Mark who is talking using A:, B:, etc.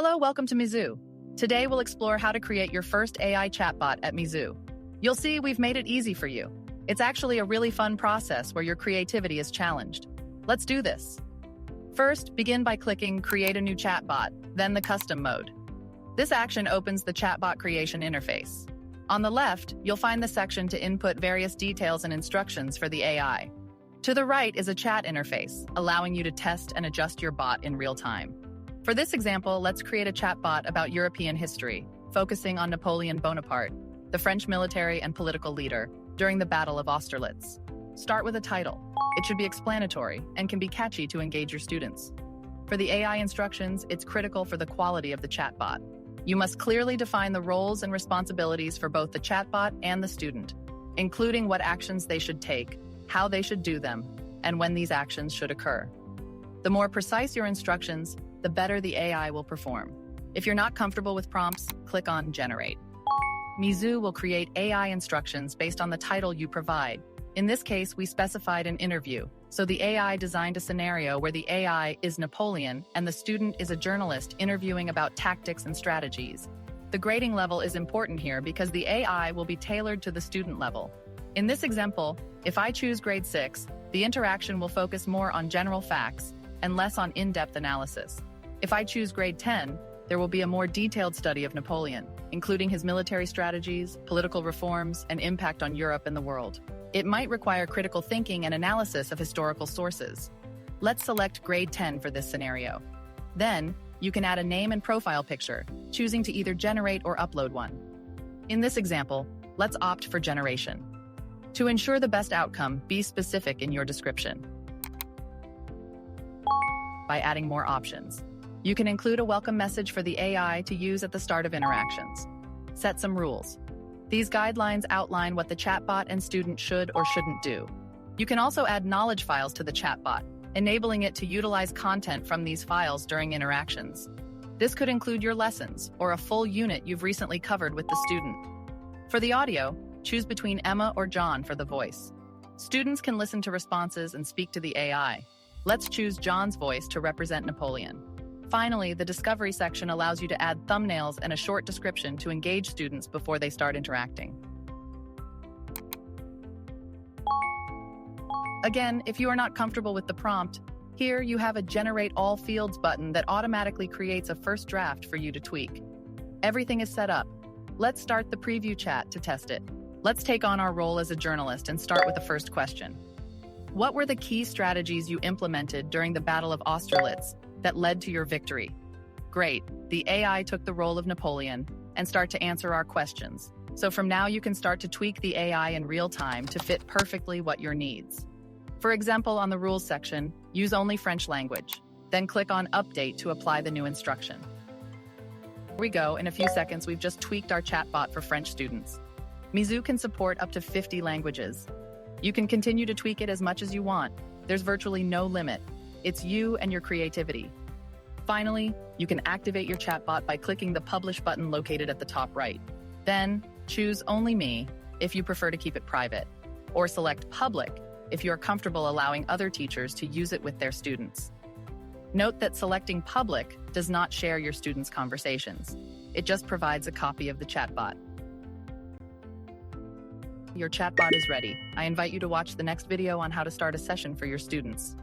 A: Hello, welcome to Mizou. Today we'll explore how to create your first AI chatbot at Mizou. You'll see we've made it easy for you. It's actually a really fun process where your creativity is challenged. Let's do this. First, begin by clicking Create a new chatbot, then the Custom mode. This action opens the chatbot creation interface. On the left, you'll find the section to input various details and instructions for the AI. To the right is a chat interface, allowing you to test and adjust your bot in real time. For this example, let's create a chatbot about European history, focusing on Napoleon Bonaparte, the French military and political leader, during the Battle of Austerlitz. Start with a title. It should be explanatory and can be catchy to engage your students. For the AI instructions, it's critical for the quality of the chatbot. You must clearly define the roles and responsibilities for both the chatbot and the student, including what actions they should take, how they should do them, and when these actions should occur. The more precise your instructions, the better the AI will perform. If you're not comfortable with prompts, click on Generate. Mizou will create AI instructions based on the title you provide. In this case, we specified an interview, so the AI designed a scenario where the AI is Napoleon and the student is a journalist interviewing about tactics and strategies. The grading level is important here because the AI will be tailored to the student level. In this example, if I choose grade 6, the interaction will focus more on general facts and less on in-depth analysis. If I choose grade 10, there will be a more detailed study of Napoleon, including his military strategies, political reforms, and impact on Europe and the world. It might require critical thinking and analysis of historical sources. Let's select grade 10 for this scenario. Then, you can add a name and profile picture, choosing to either generate or upload one. In this example, let's opt for generation. To ensure the best outcome, be specific in your description by adding more options. You can include a welcome message for the AI to use at the start of interactions. Set some rules. These guidelines outline what the chatbot and student should or shouldn't do. You can also add knowledge files to the chatbot, enabling it to utilize content from these files during interactions. This could include your lessons or a full unit you've recently covered with the student. For the audio, choose between Emma or John for the voice. Students can listen to responses and speak to the AI. Let's choose John's voice to represent Napoleon. Finally, the discovery section allows you to add thumbnails and a short description to engage students before they start interacting. Again, if you are not comfortable with the prompt, here you have a Generate All Fields button that automatically creates a first draft for you to tweak. Everything is set up. Let's start the preview chat to test it. Let's take on our role as a journalist and start with the first question. What were the key strategies you implemented during the Battle of Austerlitz that led to your victory? Great, the AI took the role of Napoleon and start to answer our questions. So from now you can start to tweak the AI in real time to fit perfectly what your needs. For example, on the rules section, use only French language. Then click on Update to apply the new instruction. Here we go, in a few seconds we've just tweaked our chatbot for French students. Mizou can support up to 50 languages. You can continue to tweak it as much as you want. There's virtually no limit. It's you and your creativity. Finally, you can activate your chatbot by clicking the Publish button located at the top right. Then, choose Only Me if you prefer to keep it private, or select Public if you're comfortable allowing other teachers to use it with their students. Note that selecting Public does not share your students' conversations. It just provides a copy of the chatbot. Your chatbot is ready. I invite you to watch the next video on how to start a session for your students.